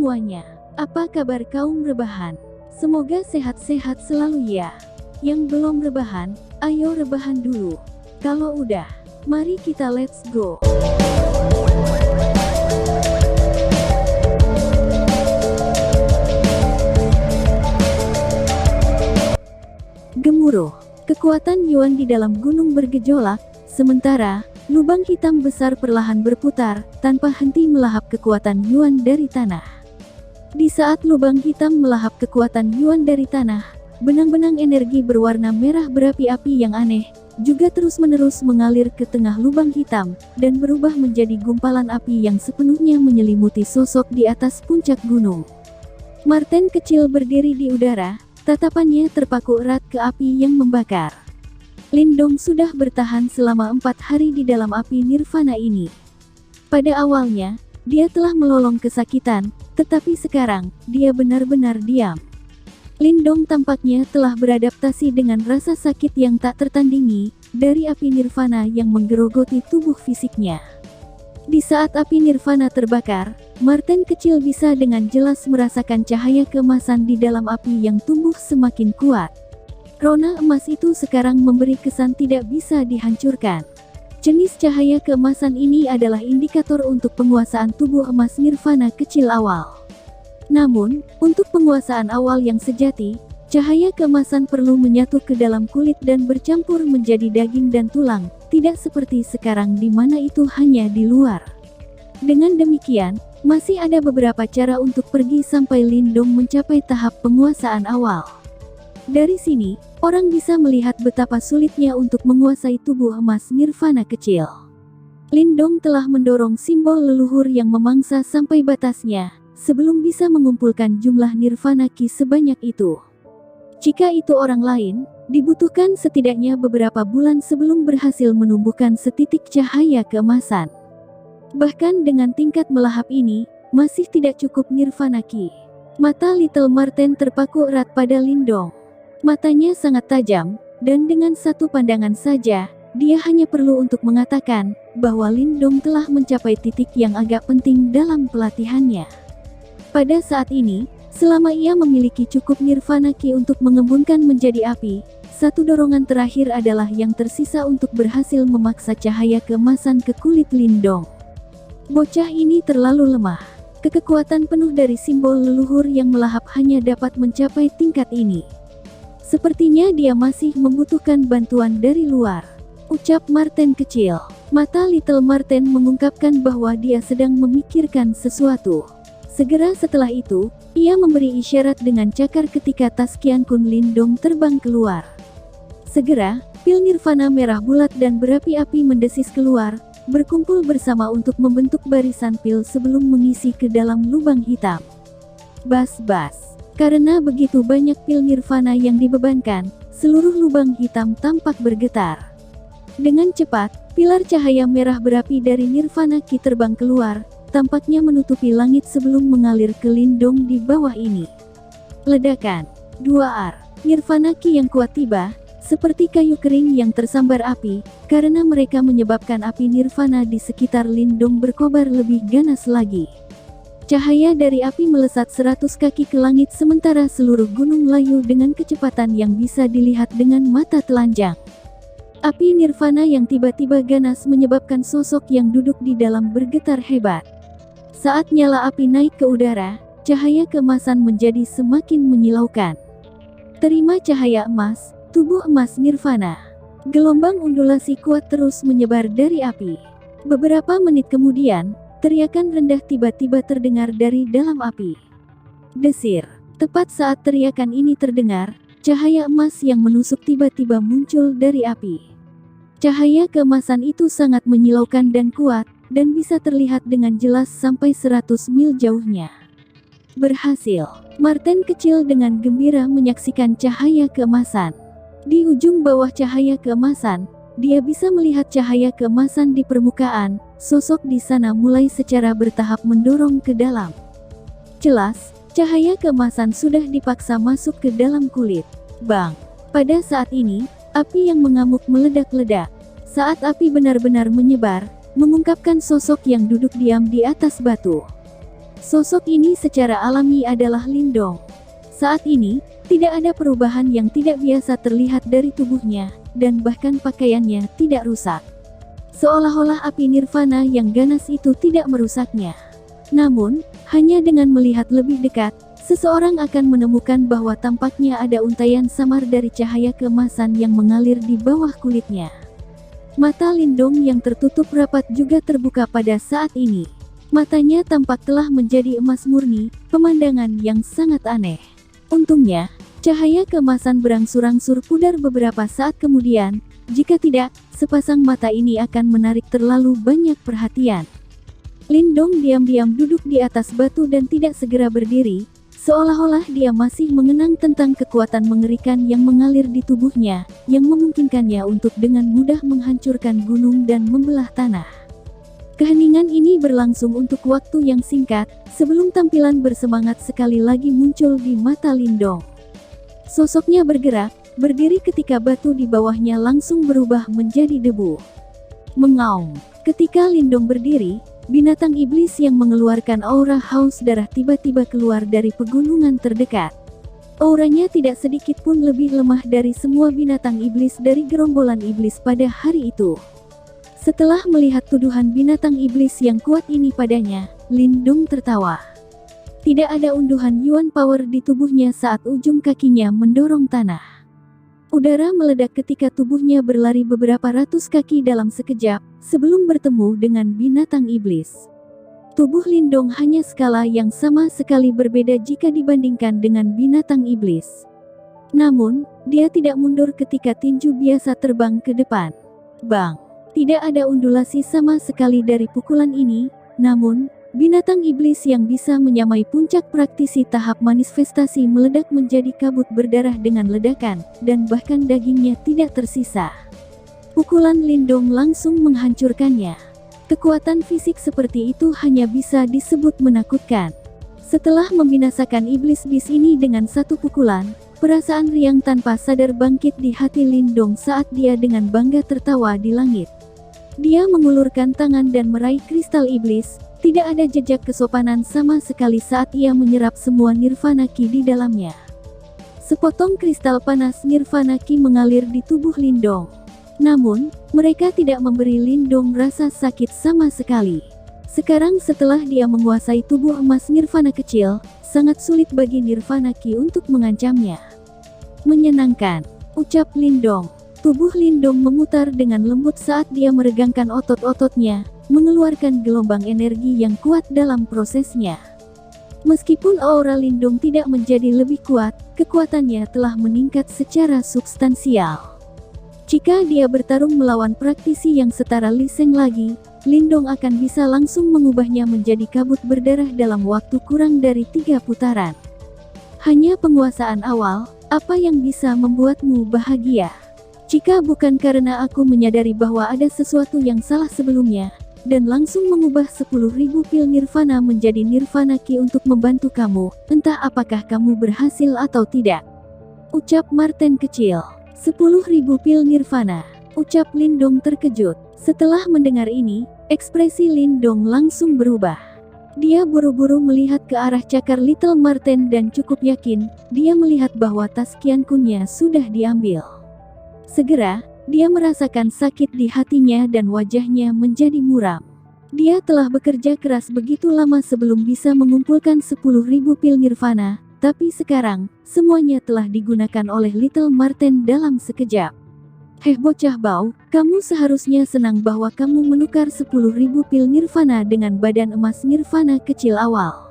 semuanya, apa kabar kaum rebahan? Semoga sehat-sehat selalu ya. Yang belum rebahan, ayo rebahan dulu. Kalau udah, mari kita let's go. Gemuruh, kekuatan Yuan di dalam gunung bergejolak, sementara lubang hitam besar perlahan berputar, tanpa henti melahap kekuatan Yuan dari tanah. Di saat lubang hitam melahap kekuatan Yuan dari tanah, benang-benang energi berwarna merah berapi-api yang aneh, juga terus-menerus mengalir ke tengah lubang hitam, dan berubah menjadi gumpalan api yang sepenuhnya menyelimuti sosok di atas puncak gunung. Marten kecil berdiri di udara, tatapannya terpaku erat ke api yang membakar. Lindong sudah bertahan selama 4 hari di dalam api nirvana ini. Pada awalnya, dia telah melolong kesakitan, tetapi sekarang, dia benar-benar diam. Lindong tampaknya telah beradaptasi dengan rasa sakit yang tak tertandingi, dari api nirvana yang menggerogoti tubuh fisiknya. Di saat api nirvana terbakar, Marten kecil bisa dengan jelas merasakan cahaya keemasan di dalam api yang tumbuh semakin kuat. Rona emas itu sekarang memberi kesan tidak bisa dihancurkan. Jenis cahaya keemasan ini adalah indikator untuk penguasaan tubuh emas nirvana kecil awal. Namun, untuk penguasaan awal yang sejati, cahaya keemasan perlu menyatu ke dalam kulit dan bercampur menjadi daging dan tulang, tidak seperti sekarang di mana itu hanya di luar. Dengan demikian, masih ada beberapa cara untuk pergi sampai Lindong mencapai tahap penguasaan awal. Dari sini, orang bisa melihat betapa sulitnya untuk menguasai tubuh emas nirvana kecil. Lindong telah mendorong simbol leluhur yang memangsa sampai batasnya, sebelum bisa mengumpulkan jumlah nirvana ki sebanyak itu. Jika itu orang lain, dibutuhkan setidaknya beberapa bulan sebelum berhasil menumbuhkan setitik cahaya keemasan. Bahkan dengan tingkat melahap ini, masih tidak cukup nirvana ki. Mata Little Marten terpaku erat pada Lindong. Matanya sangat tajam, dan dengan satu pandangan saja, dia hanya perlu untuk mengatakan bahwa Lindong telah mencapai titik yang agak penting dalam pelatihannya. Pada saat ini, selama ia memiliki cukup nirvana ki untuk mengembunkan menjadi api, satu dorongan terakhir adalah yang tersisa untuk berhasil memaksa cahaya keemasan ke kulit Lindong. Bocah ini terlalu lemah. Kekuatan penuh dari simbol leluhur yang melahap hanya dapat mencapai tingkat ini. Sepertinya dia masih membutuhkan bantuan dari luar, ucap Marten kecil. Mata Little Marten mengungkapkan bahwa dia sedang memikirkan sesuatu. Segera setelah itu, ia memberi isyarat dengan cakar ketika tas Qian Kun Lindong terbang keluar. Segera, pil nirvana merah bulat dan berapi-api mendesis keluar, berkumpul bersama untuk membentuk barisan pil sebelum mengisi ke dalam lubang hitam. Bas-bas. Karena begitu banyak pil nirvana yang dibebankan, seluruh lubang hitam tampak bergetar. Dengan cepat, pilar cahaya merah berapi dari nirvana ki terbang keluar, tampaknya menutupi langit sebelum mengalir ke Lindong di bawah ini. Ledakan. 2R. Nirvana ki yang kuat tiba, seperti kayu kering yang tersambar api, karena mereka menyebabkan api nirvana di sekitar Lindong berkobar lebih ganas lagi. Cahaya dari api melesat 100 kaki ke langit sementara seluruh gunung layu dengan kecepatan yang bisa dilihat dengan mata telanjang. Api nirvana yang tiba-tiba ganas menyebabkan sosok yang duduk di dalam bergetar hebat. Saat nyala api naik ke udara, cahaya keemasan menjadi semakin menyilaukan. Terima cahaya emas, tubuh emas nirvana. Gelombang undulasi kuat terus menyebar dari api. Beberapa menit kemudian, teriakan rendah tiba-tiba terdengar dari dalam api. Desir. Tepat saat teriakan ini terdengar, cahaya emas yang menusuk tiba-tiba muncul dari api. Cahaya keemasan itu sangat menyilaukan dan kuat, dan bisa terlihat dengan jelas sampai 100 mil jauhnya. Berhasil. Marten kecil dengan gembira menyaksikan cahaya keemasan. Di ujung bawah cahaya keemasan, dia bisa melihat cahaya keemasan di permukaan. Sosok di sana mulai secara bertahap mendorong ke dalam. Jelas, cahaya keemasan sudah dipaksa masuk ke dalam kulit. Bang! Pada saat ini, api yang mengamuk meledak-ledak. Saat api benar-benar menyebar, mengungkapkan sosok yang duduk diam di atas batu. Sosok ini secara alami adalah Lindong. Saat ini, tidak ada perubahan yang tidak biasa terlihat dari tubuhnya, dan bahkan pakaiannya tidak rusak. Seolah-olah api nirvana yang ganas itu tidak merusaknya. Namun, hanya dengan melihat lebih dekat, seseorang akan menemukan bahwa tampaknya ada untaian samar dari cahaya keemasan yang mengalir di bawah kulitnya. Mata Lindong yang tertutup rapat juga terbuka pada saat ini. Matanya tampak telah menjadi emas murni, pemandangan yang sangat aneh. Untungnya, cahaya keemasan berangsur-angsur pudar beberapa saat kemudian. Jika tidak, sepasang mata ini akan menarik terlalu banyak perhatian. Lindong diam-diam duduk di atas batu dan tidak segera berdiri, seolah-olah dia masih mengenang tentang kekuatan mengerikan yang mengalir di tubuhnya, yang memungkinkannya untuk dengan mudah menghancurkan gunung dan membelah tanah. Keheningan ini berlangsung untuk waktu yang singkat, sebelum tampilan bersemangat sekali lagi muncul di mata Lindong. Sosoknya bergerak, berdiri ketika batu di bawahnya langsung berubah menjadi debu. Mengaum. Ketika Lindong berdiri, binatang iblis yang mengeluarkan aura haus darah tiba-tiba keluar dari pegunungan terdekat. Auranya tidak sedikit pun lebih lemah dari semua binatang iblis dari gerombolan iblis pada hari itu. Setelah melihat tuduhan binatang iblis yang kuat ini padanya, Lindong tertawa. Tidak ada unduhan Yuan Power di tubuhnya saat ujung kakinya mendorong tanah. Udara meledak ketika tubuhnya berlari beberapa ratus kaki dalam sekejap, sebelum bertemu dengan binatang iblis. Tubuh Lindong hanya skala yang sama sekali berbeda jika dibandingkan dengan binatang iblis. Namun, dia tidak mundur ketika tinju biasa terbang ke depan. Bang! Tidak ada undulasi sama sekali dari pukulan ini, namun, binatang iblis yang bisa menyamai puncak praktisi tahap manifestasi meledak menjadi kabut berdarah dengan ledakan, dan bahkan dagingnya tidak tersisa. Pukulan Lindong langsung menghancurkannya. Kekuatan fisik seperti itu hanya bisa disebut menakutkan. Setelah membinasakan iblis bis ini dengan satu pukulan, perasaan riang tanpa sadar bangkit di hati Lindong saat dia dengan bangga tertawa di langit. Dia mengulurkan tangan dan meraih kristal iblis. Tidak ada jejak kesopanan sama sekali saat ia menyerap semua nirvana ki di dalamnya. Sepotong kristal panas nirvana ki mengalir di tubuh Lindong. Namun, mereka tidak memberi Lindong rasa sakit sama sekali. Sekarang setelah dia menguasai tubuh emas nirvana kecil, sangat sulit bagi nirvana ki untuk mengancamnya. Menyenangkan, ucap Lindong. Tubuh Lindong memutar dengan lembut saat dia meregangkan otot-ototnya, mengeluarkan gelombang energi yang kuat dalam prosesnya. Meskipun aura Lindong tidak menjadi lebih kuat, kekuatannya telah meningkat secara substansial. Jika dia bertarung melawan praktisi yang setara Li Sheng lagi, Lindong akan bisa langsung mengubahnya menjadi kabut berdarah dalam waktu kurang dari 3 putaran. Hanya penguasaan awal, apa yang bisa membuatmu bahagia? Jika bukan karena aku menyadari bahwa ada sesuatu yang salah sebelumnya, dan langsung mengubah 10.000 pil nirvana menjadi nirvana ki untuk membantu kamu, entah apakah kamu berhasil atau tidak. Ucap Marten kecil. 10.000 pil nirvana. Ucap Lindong terkejut. Setelah mendengar ini, ekspresi Lindong langsung berubah. Dia buru-buru melihat ke arah cakar Little Marten dan cukup yakin, dia melihat bahwa tas Qian Kunnya sudah diambil. Segera, dia merasakan sakit di hatinya dan wajahnya menjadi muram. Dia telah bekerja keras begitu lama sebelum bisa mengumpulkan 10.000 pil nirvana, tapi sekarang, semuanya telah digunakan oleh Little Marten dalam sekejap. Heh bocah bau, kamu seharusnya senang bahwa kamu menukar 10.000 pil nirvana dengan badan emas nirvana kecil awal.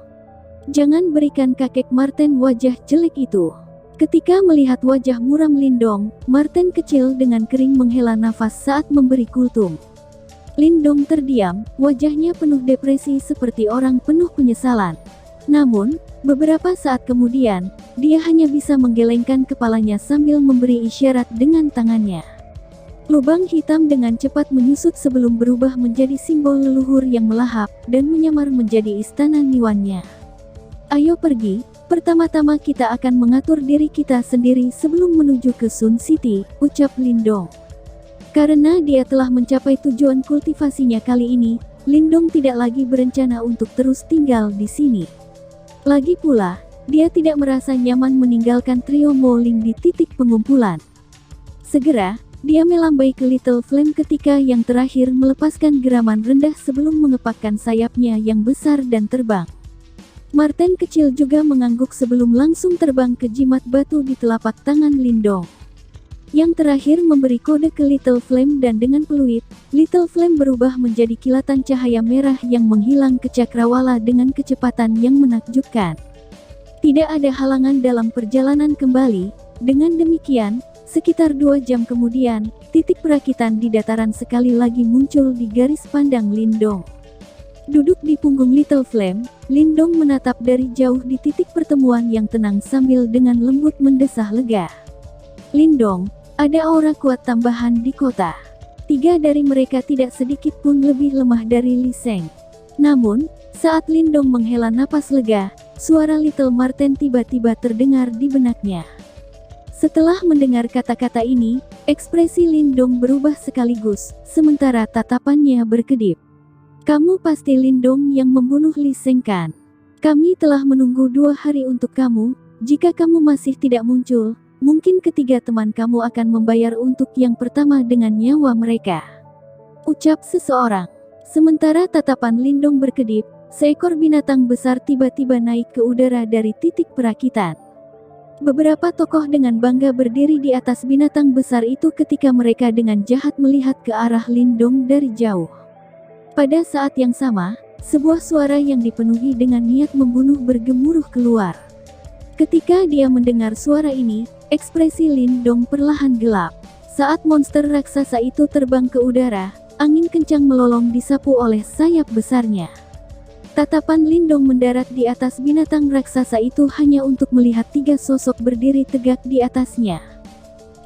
Jangan berikan kakek Marten wajah jelek itu. Ketika melihat wajah muram Lindong, Marten kecil dengan kering menghela nafas saat memberi kultum. Lindong terdiam, wajahnya penuh depresi seperti orang penuh penyesalan. Namun, beberapa saat kemudian, dia hanya bisa menggelengkan kepalanya sambil memberi isyarat dengan tangannya. Lubang hitam dengan cepat menyusut sebelum berubah menjadi simbol leluhur yang melahap, dan menyamar menjadi istana Niwannya. Ayo pergi. Pertama-tama kita akan mengatur diri kita sendiri sebelum menuju ke Sun City, ucap Lindong. Karena dia telah mencapai tujuan kultivasinya kali ini, Lindong tidak lagi berencana untuk terus tinggal di sini. Lagi pula, dia tidak merasa nyaman meninggalkan trio Mo Ling di titik pengumpulan. Segera, dia melambai ke Little Flame ketika yang terakhir melepaskan geraman rendah sebelum mengepakkan sayapnya yang besar dan terbang. Marten kecil juga mengangguk sebelum langsung terbang ke jimat batu di telapak tangan Lindong. Yang terakhir memberi kode ke Little Flame dan dengan peluit, Little Flame berubah menjadi kilatan cahaya merah yang menghilang ke cakrawala dengan kecepatan yang menakjubkan. Tidak ada halangan dalam perjalanan kembali. Dengan demikian, sekitar 2 jam kemudian, titik perakitan di dataran sekali lagi muncul di garis pandang Lindong. Duduk di punggung Little Flame, Lindong menatap dari jauh di titik pertemuan yang tenang sambil dengan lembut mendesah lega. Lindong, ada aura kuat tambahan di kota. 3 dari mereka tidak sedikit pun lebih lemah dari Li Sheng. Namun, saat Lindong menghela napas lega, suara Little Marten tiba-tiba terdengar di benaknya. Setelah mendengar kata-kata ini, ekspresi Lindong berubah sekaligus, sementara tatapannya berkedip. Kamu pasti Lindong yang membunuh Li Sheng kan? Kami telah menunggu 2 hari untuk kamu. Jika kamu masih tidak muncul, mungkin ketiga teman kamu akan membayar untuk yang pertama dengan nyawa mereka. Ucap seseorang. Sementara tatapan Lindong berkedip, seekor binatang besar tiba-tiba naik ke udara dari titik perakitan. Beberapa tokoh dengan bangga berdiri di atas binatang besar itu ketika mereka dengan jahat melihat ke arah Lindong dari jauh. Pada saat yang sama, sebuah suara yang dipenuhi dengan niat membunuh bergemuruh keluar. Ketika dia mendengar suara ini, ekspresi Lindong perlahan gelap. Saat monster raksasa itu terbang ke udara, angin kencang melolong disapu oleh sayap besarnya. Tatapan Lindong mendarat di atas binatang raksasa itu hanya untuk melihat 3 sosok berdiri tegak di atasnya.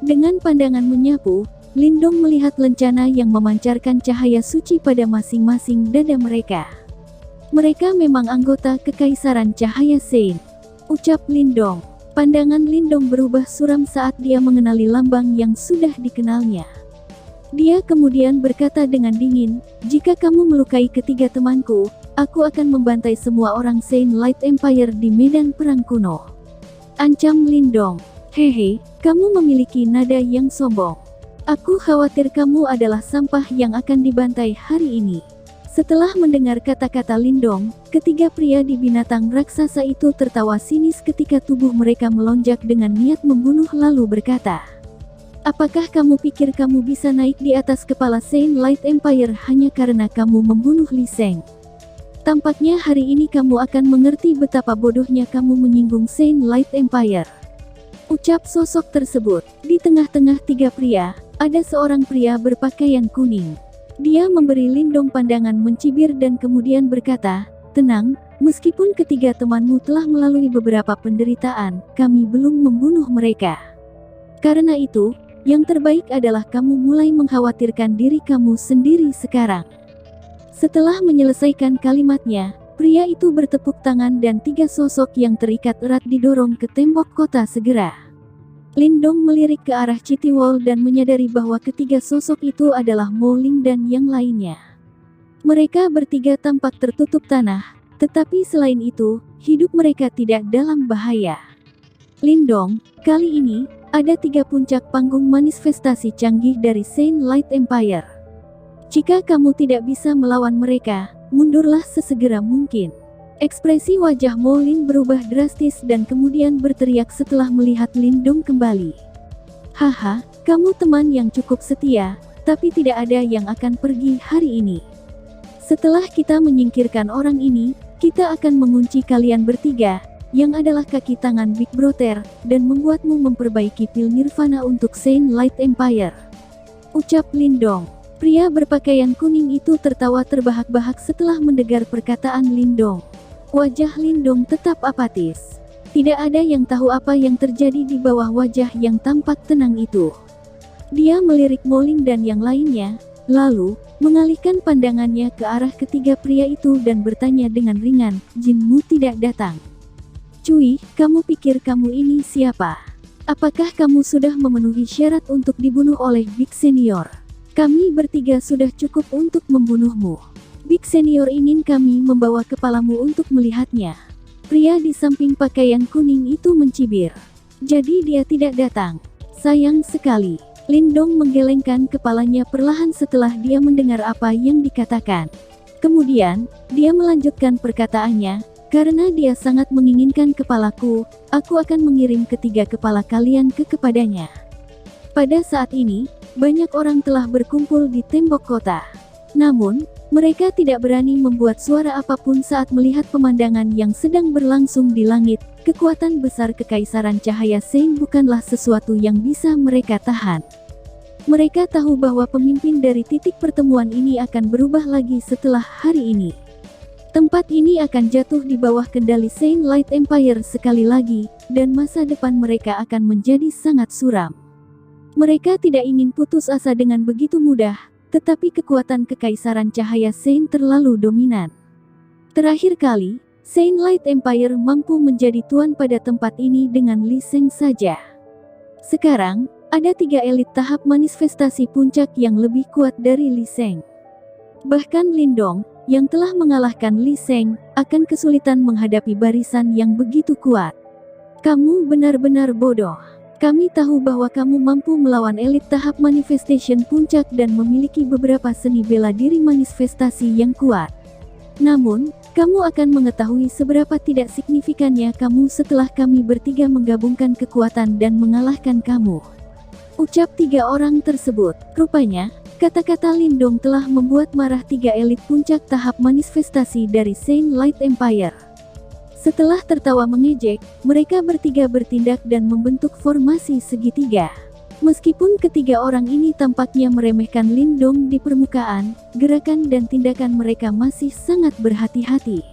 Dengan pandangan menyapu, Lindong melihat lencana yang memancarkan cahaya suci pada masing-masing dada mereka. Mereka memang anggota Kekaisaran Cahaya Sein. Ucap Lindong. Pandangan Lindong berubah suram saat dia mengenali lambang yang sudah dikenalnya. Dia kemudian berkata dengan dingin, jika kamu melukai ketiga temanku, aku akan membantai semua orang Sein Light Empire di medan perang kuno. Ancam Lindong. Hehe, kamu memiliki nada yang sombong. Aku khawatir kamu adalah sampah yang akan dibantai hari ini. Setelah mendengar kata-kata Lindong, ketiga pria di binatang raksasa itu tertawa sinis ketika tubuh mereka melonjak dengan niat membunuh lalu berkata, apakah kamu pikir kamu bisa naik di atas kepala Sein Light Empire hanya karena kamu membunuh Li Sheng? Tampaknya hari ini kamu akan mengerti betapa bodohnya kamu menyinggung Sein Light Empire. Ucap sosok tersebut. Di tengah-tengah 3 pria, ada seorang pria berpakaian kuning. Dia memberi Lindong pandangan mencibir dan kemudian berkata, tenang, meskipun ketiga temanmu telah melalui beberapa penderitaan, kami belum membunuh mereka. Karena itu, yang terbaik adalah kamu mulai mengkhawatirkan diri kamu sendiri sekarang. Setelah menyelesaikan kalimatnya, pria itu bertepuk tangan dan 3 sosok yang terikat erat didorong ke tembok kota segera. Lindong melirik ke arah Citiwol dan menyadari bahwa ketiga sosok itu adalah Mo Ling dan yang lainnya. Mereka bertiga tampak tertutup tanah, tetapi selain itu, hidup mereka tidak dalam bahaya. Lindong, kali ini, ada 3 puncak panggung manifestasi canggih dari Sein Light Empire. Jika kamu tidak bisa melawan mereka, mundurlah sesegera mungkin. Ekspresi wajah Mo Ling berubah drastis dan kemudian berteriak setelah melihat Lindong kembali. Haha, kamu teman yang cukup setia, tapi tidak ada yang akan pergi hari ini. Setelah kita menyingkirkan orang ini, kita akan mengunci kalian bertiga, yang adalah kaki tangan Big Brother, dan membuatmu memperbaiki pil Nirvana untuk Sein Light Empire. Ucap Lindong. Pria berpakaian kuning itu tertawa terbahak-bahak setelah mendengar perkataan Lindong. Wajah Lindong tetap apatis. Tidak ada yang tahu apa yang terjadi di bawah wajah yang tampak tenang itu. Dia melirik Mo Ling dan yang lainnya, lalu, mengalihkan pandangannya ke arah ketiga pria itu dan bertanya dengan ringan, jinmu tidak datang. Cui, kamu pikir kamu ini siapa? Apakah kamu sudah memenuhi syarat untuk dibunuh oleh Big Senior? Kami bertiga sudah cukup untuk membunuhmu. Big Senior ingin kami membawa kepalamu untuk melihatnya. Pria di samping pakaian kuning itu mencibir. Jadi dia tidak datang. Sayang sekali. Lindong menggelengkan kepalanya perlahan setelah dia mendengar apa yang dikatakan. Kemudian, dia melanjutkan perkataannya, karena dia sangat menginginkan kepalaku, aku akan mengirim ketiga kepala kalian kepadanya. Pada saat ini, banyak orang telah berkumpul di tembok kota. Namun, mereka tidak berani membuat suara apapun saat melihat pemandangan yang sedang berlangsung di langit. Kekuatan besar Kekaisaran Cahaya Sein bukanlah sesuatu yang bisa mereka tahan. Mereka tahu bahwa pemimpin dari titik pertemuan ini akan berubah lagi setelah hari ini. Tempat ini akan jatuh di bawah kendali Sein Light Empire sekali lagi, dan masa depan mereka akan menjadi sangat suram. Mereka tidak ingin putus asa dengan begitu mudah, tetapi kekuatan Kekaisaran Cahaya Sein terlalu dominan. Terakhir kali, Sein Light Empire mampu menjadi tuan pada tempat ini dengan Li Sheng saja. Sekarang, ada 3 elit tahap manifestasi puncak yang lebih kuat dari Li Sheng. Bahkan Lindong, yang telah mengalahkan Li Sheng, akan kesulitan menghadapi barisan yang begitu kuat. Kamu benar-benar bodoh. Kami tahu bahwa kamu mampu melawan elit tahap manifestation puncak dan memiliki beberapa seni bela diri manifestasi yang kuat. Namun, kamu akan mengetahui seberapa tidak signifikannya kamu setelah kami bertiga menggabungkan kekuatan dan mengalahkan kamu. Ucap 3 orang tersebut. Rupanya, kata-kata Lindong telah membuat marah 3 elit puncak tahap manifestasi dari Sein Light Empire. Setelah tertawa mengejek, mereka bertiga bertindak dan membentuk formasi segitiga. Meskipun ketiga orang ini tampaknya meremehkan Lindong di permukaan, gerakan dan tindakan mereka masih sangat berhati-hati.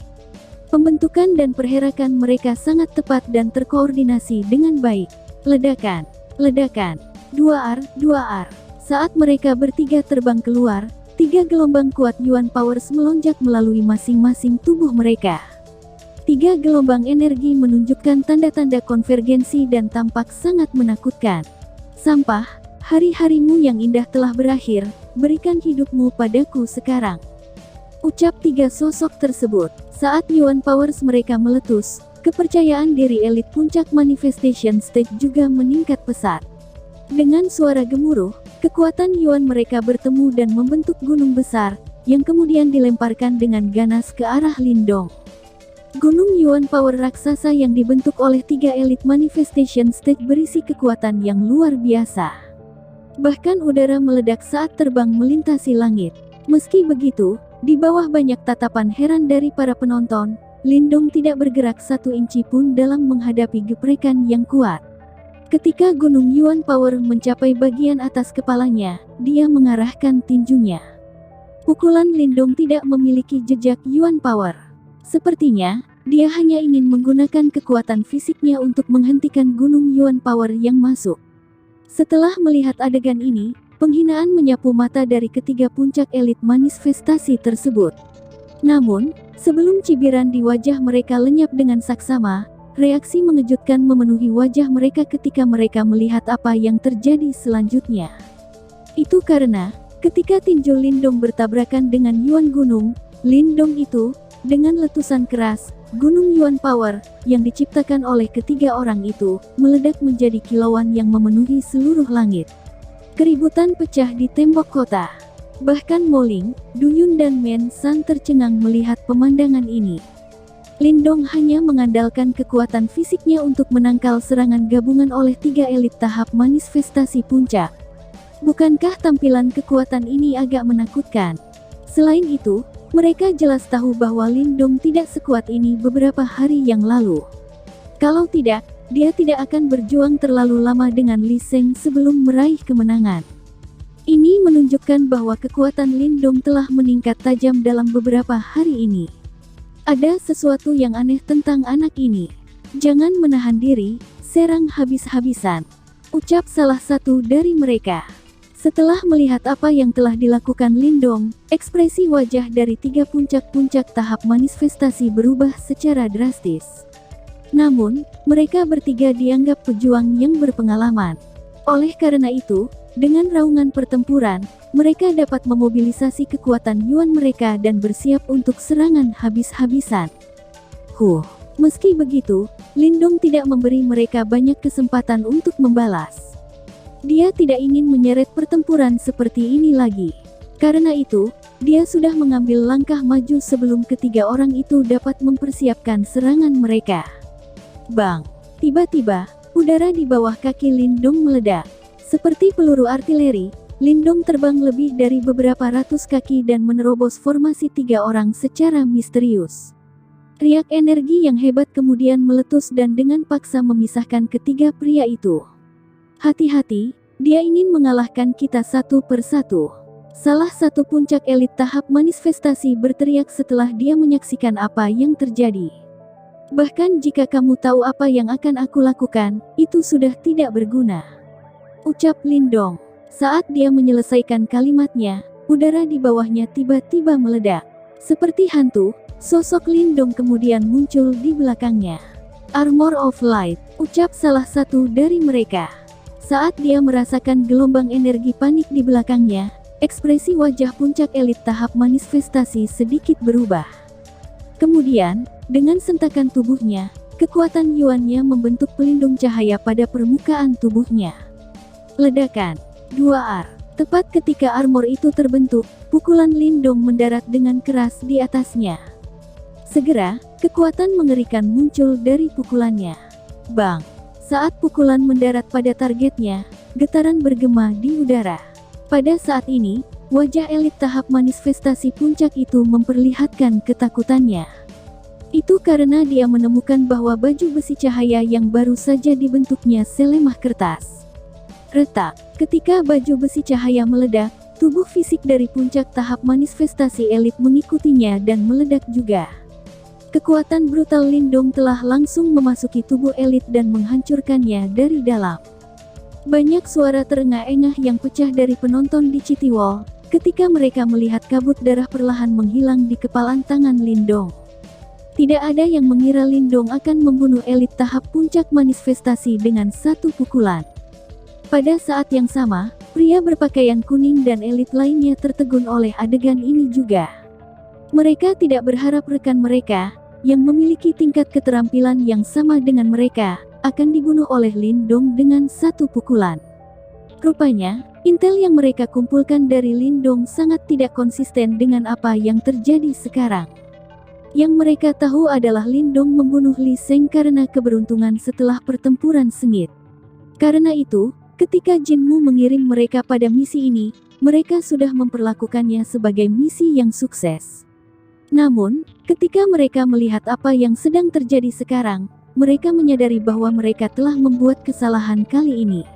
Pembentukan dan pergerakan mereka sangat tepat dan terkoordinasi dengan baik. Ledakan, ledakan. 2R. Saat mereka bertiga terbang keluar, 3 gelombang kuat Yuan Powers melonjak melalui masing-masing tubuh mereka. 3 gelombang energi menunjukkan tanda-tanda konvergensi dan tampak sangat menakutkan. Sampah, hari-harimu yang indah telah berakhir, berikan hidupmu padaku sekarang. Ucap 3 sosok tersebut. Saat Yuan Powers mereka meletus, kepercayaan diri elit puncak manifestation stage juga meningkat pesat. Dengan suara gemuruh, kekuatan Yuan mereka bertemu dan membentuk gunung besar, yang kemudian dilemparkan dengan ganas ke arah Lindong. Gunung Yuan Power raksasa yang dibentuk oleh 3 elit manifestation stage berisi kekuatan yang luar biasa. Bahkan udara meledak saat terbang melintasi langit. Meski begitu, di bawah banyak tatapan heran dari para penonton, Lindong tidak bergerak 1 inci pun dalam menghadapi geprekan yang kuat. Ketika gunung Yuan Power mencapai bagian atas kepalanya, dia mengarahkan tinjunya. Pukulan Lindong tidak memiliki jejak Yuan Power. Sepertinya, dia hanya ingin menggunakan kekuatan fisiknya untuk menghentikan gunung Yuan Power yang masuk. Setelah melihat adegan ini, penghinaan menyapu mata dari ketiga puncak elit manifestasi tersebut. Namun, sebelum cibiran di wajah mereka lenyap dengan saksama, reaksi mengejutkan memenuhi wajah mereka ketika mereka melihat apa yang terjadi selanjutnya. Itu karena, ketika tinju Lindong bertabrakan dengan Yuan Gunung, Lindong itu, dengan letusan keras, Gunung Yuan Power, yang diciptakan oleh ketiga orang itu, meledak menjadi kilauan yang memenuhi seluruh langit. Keributan pecah di tembok kota. Bahkan Moling, Duyun dan Men San tercengang melihat pemandangan ini. Lindong hanya mengandalkan kekuatan fisiknya untuk menangkal serangan gabungan oleh 3 elit tahap manifestasi puncak. Bukankah tampilan kekuatan ini agak menakutkan? Selain itu, mereka jelas tahu bahwa Lindong tidak sekuat ini beberapa hari yang lalu. Kalau tidak, dia tidak akan berjuang terlalu lama dengan Li Sheng sebelum meraih kemenangan. Ini menunjukkan bahwa kekuatan Lindong telah meningkat tajam dalam beberapa hari ini. Ada sesuatu yang aneh tentang anak ini. Jangan menahan diri, serang habis-habisan. Ucap salah satu dari mereka. Setelah melihat apa yang telah dilakukan Lindong, ekspresi wajah dari 3 puncak-puncak tahap manifestasi berubah secara drastis. Namun, mereka bertiga dianggap pejuang yang berpengalaman. Oleh karena itu, dengan raungan pertempuran, mereka dapat memobilisasi kekuatan Yuan mereka dan bersiap untuk serangan habis-habisan. Meski begitu, Lindong tidak memberi mereka banyak kesempatan untuk membalas. Dia tidak ingin menyeret pertempuran seperti ini lagi. Karena itu, dia sudah mengambil langkah maju sebelum ketiga orang itu dapat mempersiapkan serangan mereka. Bang! Tiba-tiba, udara di bawah kaki Lindong meledak. Seperti peluru artileri, Lindong terbang lebih dari beberapa ratus kaki dan menerobos formasi tiga orang secara misterius. Riak energi yang hebat kemudian meletus dan dengan paksa memisahkan ketiga pria itu. Hati-hati, dia ingin mengalahkan kita satu persatu. Salah satu puncak elit tahap manifestasi berteriak setelah dia menyaksikan apa yang terjadi. Bahkan jika kamu tahu apa yang akan aku lakukan, itu sudah tidak berguna. Ucap Lindong. Saat dia menyelesaikan kalimatnya, udara di bawahnya tiba-tiba meledak. Seperti hantu, sosok Lindong kemudian muncul di belakangnya. Armor of Light, ucap salah satu dari mereka. Saat dia merasakan gelombang energi panik di belakangnya, ekspresi wajah puncak elit tahap manifestasi sedikit berubah. Kemudian, dengan sentakan tubuhnya, kekuatan Yuan-nya membentuk pelindung cahaya pada permukaan tubuhnya. Ledakan. 2R. Tepat ketika armor itu terbentuk, pukulan Lindong mendarat dengan keras di atasnya. Segera, kekuatan mengerikan muncul dari pukulannya. Bang! Saat pukulan mendarat pada targetnya, getaran bergema di udara. Pada saat ini, wajah elit tahap manifestasi puncak itu memperlihatkan ketakutannya. Itu karena dia menemukan bahwa baju besi cahaya yang baru saja dibentuknya selemah kertas. Retak. Ketika baju besi cahaya meledak, tubuh fisik dari puncak tahap manifestasi elit mengikutinya dan meledak juga. Kekuatan brutal Lindong telah langsung memasuki tubuh elit dan menghancurkannya dari dalam. Banyak suara terengah-engah yang pecah dari penonton di City Wall, ketika mereka melihat kabut darah perlahan menghilang di kepalan tangan Lindong. Tidak ada yang mengira Lindong akan membunuh elit tahap puncak manifestasi dengan satu pukulan. Pada saat yang sama, pria berpakaian kuning dan elit lainnya tertegun oleh adegan ini juga. Mereka tidak berharap rekan mereka, yang memiliki tingkat keterampilan yang sama dengan mereka, akan dibunuh oleh Lindong dengan satu pukulan. Rupanya, intel yang mereka kumpulkan dari Lindong sangat tidak konsisten dengan apa yang terjadi sekarang. Yang mereka tahu adalah Lindong membunuh Li Sheng karena keberuntungan setelah pertempuran sengit. Karena itu, ketika Jinmu mengirim mereka pada misi ini, mereka sudah memperlakukannya sebagai misi yang sukses. Namun, ketika mereka melihat apa yang sedang terjadi sekarang, mereka menyadari bahwa mereka telah membuat kesalahan kali ini.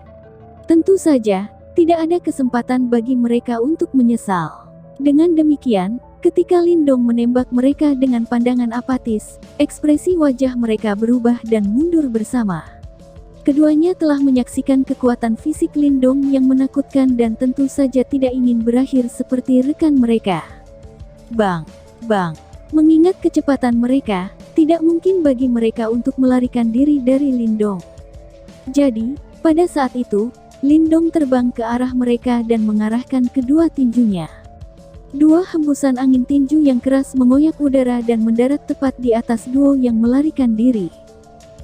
Tentu saja, tidak ada kesempatan bagi mereka untuk menyesal. Dengan demikian, ketika Lindong menembak mereka dengan pandangan apatis, ekspresi wajah mereka berubah dan mundur bersama. Keduanya telah menyaksikan kekuatan fisik Lindong yang menakutkan dan tentu saja tidak ingin berakhir seperti rekan mereka. Bang! Mengingat kecepatan mereka, tidak mungkin bagi mereka untuk melarikan diri dari Lindong. Jadi, pada saat itu, Lindong terbang ke arah mereka dan mengarahkan kedua tinjunya. Dua hembusan angin tinju yang keras mengoyak udara dan mendarat tepat di atas duo yang melarikan diri.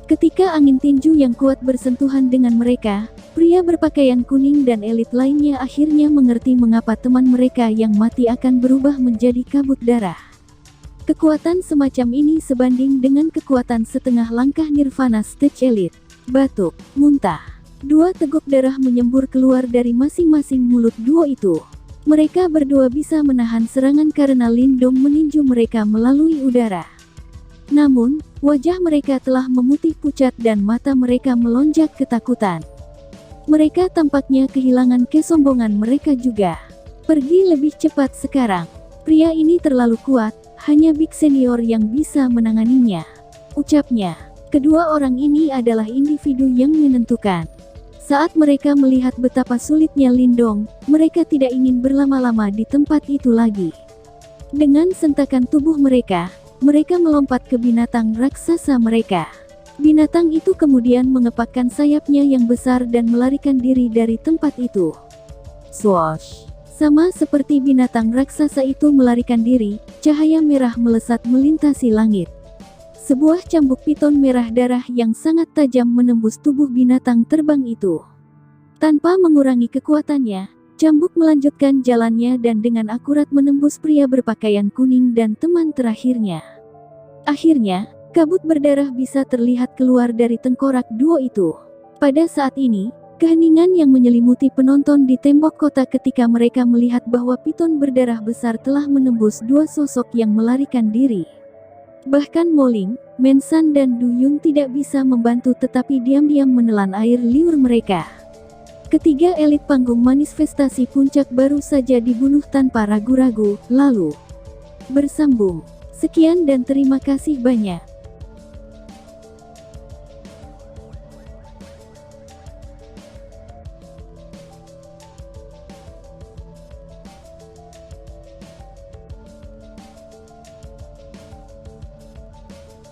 Ketika angin tinju yang kuat bersentuhan dengan mereka, pria berpakaian kuning dan elit lainnya akhirnya mengerti mengapa teman mereka yang mati akan berubah menjadi kabut darah. Kekuatan semacam ini sebanding dengan kekuatan setengah langkah Nirvana Stage Elite. Batuk, muntah. Dua teguk darah menyembur keluar dari masing-masing mulut duo itu. Mereka berdua bisa menahan serangan karena Lindong meninju mereka melalui udara. Namun, wajah mereka telah memutih pucat dan mata mereka melonjak ketakutan. Mereka tampaknya kehilangan kesombongan mereka juga. Pergi lebih cepat sekarang. Pria ini terlalu kuat, hanya Big Senior yang bisa menanganinya. Ucapnya. Kedua orang ini adalah individu yang menentukan. Saat mereka melihat betapa sulitnya Lindong, mereka tidak ingin berlama-lama di tempat itu lagi. Dengan sentakan tubuh mereka melompat ke binatang raksasa mereka. Binatang itu kemudian mengepakkan sayapnya yang besar dan melarikan diri dari tempat itu. Swoosh! Sama seperti binatang raksasa itu melarikan diri, cahaya merah melesat melintasi langit. Sebuah cambuk piton merah darah yang sangat tajam menembus tubuh binatang terbang itu. Tanpa mengurangi kekuatannya, cambuk melanjutkan jalannya dan dengan akurat menembus pria berpakaian kuning dan teman terakhirnya. Akhirnya, kabut berdarah bisa terlihat keluar dari tengkorak duo itu. Pada saat ini, keheningan yang menyelimuti penonton di tembok kota ketika mereka melihat bahwa piton berdarah besar telah menembus dua sosok yang melarikan diri. Bahkan Moling, Mensan dan Du Yun tidak bisa membantu tetapi diam-diam menelan air liur mereka. Ketiga elit panggung manifestasi puncak baru saja dibunuh tanpa ragu-ragu, lalu bersambung. Sekian dan terima kasih banyak.